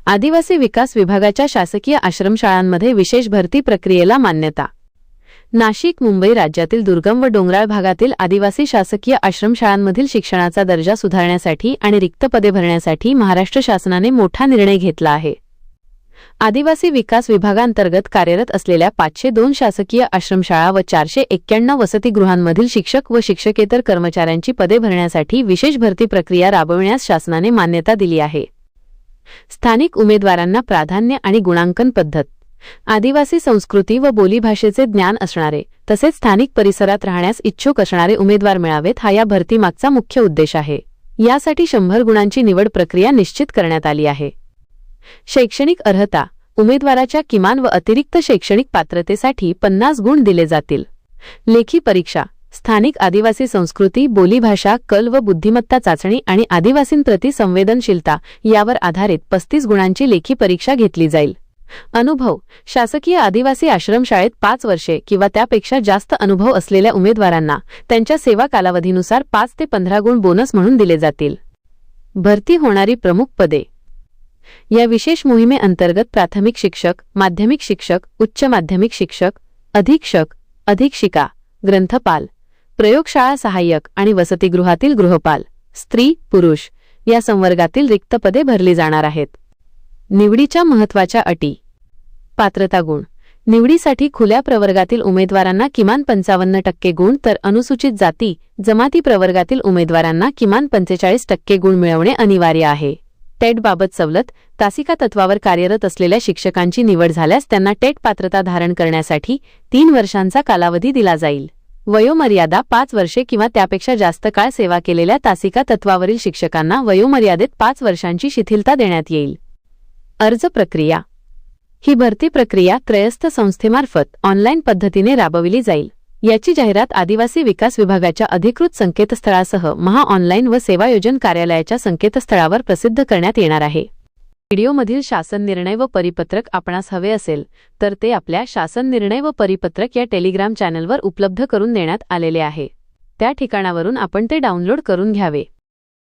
आदिवासी विकास विभागाच्या शासकीय आश्रमशाळांमध्ये विशेष भरती प्रक्रियेला मान्यता। नाशिक, मुंबई राज्यातील दुर्गम व डोंगराळ भागातील आदिवासी शासकीय आश्रमशाळांमधील शिक्षणाचा दर्जा सुधारण्यासाठी आणि रिक्त पदे भरण्यासाठी महाराष्ट्र शासनाने मोठा निर्णय घेतला आहे। आदिवासी विकास विभागांतर्गत कार्यरत असलेल्या 502 शासकीय आश्रमशाळा व 491 वसतिगृहांमधील शिक्षक व शिक्षकेतर कर्मचाऱ्यांची पदे भरण्यासाठी विशेष भरती प्रक्रिया राबविण्यास शासनाने मान्यता दिली आहे। स्थानिक उमेदवारांना प्राधान्य आणि गुणांकन पद्धत। आदिवासी संस्कृती व बोलीभाषेचे ज्ञान असणारे तसेच स्थानिक परिसरात राहण्यास इच्छुक असणारे उमेदवार मिळावेत हा या भरतीमागचा मुख्य उद्देश आहे। यासाठी 100 गुणांची निवड प्रक्रिया निश्चित करण्यात आली आहे। शैक्षणिक अर्हता। उमेदवाराच्या किमान व अतिरिक्त शैक्षणिक पात्रतेसाठी 50 गुण दिले जातील। लेखी परीक्षा। स्थानिक आदिवासी संस्कृती, बोलीभाषा, कल व बुद्धिमत्ता चाचणी आणि आदिवासींप्रती संवेदनशीलता यावर आधारित 35 गुणांची लेखी परीक्षा घेतली जाईल। अनुभव। शासकीय आदिवासी आश्रमशाळेत 5 वर्षे किंवा त्यापेक्षा जास्त अनुभव असलेल्या उमेदवारांना त्यांच्या सेवा कालावधीनुसार 5 ते 15 गुण बोनस म्हणून दिले जातील। भरती होणारी प्रमुख पदे। या विशेष मोहिमेअंतर्गत प्राथमिक शिक्षक, माध्यमिक शिक्षक, उच्च माध्यमिक शिक्षक, अधीक्षक, अधीक्षिका, ग्रंथपाल, प्रयोगशाळा सहाय्यक आणि वसतिगृहातील गृहपाल, स्त्री, पुरुष या संवर्गातील रिक्त पदे भरली जाणार आहेत। निवडीच्या महत्त्वाच्या अटी। पात्रता गुण। निवडीसाठी खुल्या प्रवर्गातील उमेदवारांना किमान 55% गुण तर अनुसूचित जाती, जमाती प्रवर्गातील उमेदवारांना किमान 45% गुण मिळवणे अनिवार्य आहे। टेट बाबत सवलत। तासिका तत्वावर कार्यरत असलेल्या शिक्षकांची निवड झाल्यास त्यांना टेट पात्रता धारण करण्यासाठी 3 वर्षांचा कालावधी दिला जाईल। वयोमर्यादा 5 वर्षे किंवा त्यापेक्षा जास्त काळ सेवा केलेल्या तासिका तत्वावरील शिक्षकांना वयोमर्यादेत 5 वर्षांची शिथिलता देण्यात येईल। अर्ज प्रक्रिया। ही भरती प्रक्रिया त्रयस्थ संस्थेमार्फत ऑनलाईन पद्धतीने राबविली जाईल। याची जाहिरात आदिवासी विकास विभागाच्या अधिकृत संकेतस्थळासह महा-ऑनलाईन व सेवायोजन कार्यालयाच्या संकेतस्थळावर प्रसिद्ध करण्यात येणार आहे। व्हिडिओमधील शासन निर्णय व परिपत्रक आपणास हवे असेल तर ते आपल्या शासन निर्णय व परिपत्रक या टेलिग्राम चॅनलवर उपलब्ध करून देण्यात आलेले आहे। त्या ठिकाणावरून आपण ते डाउनलोड करून घ्यावे।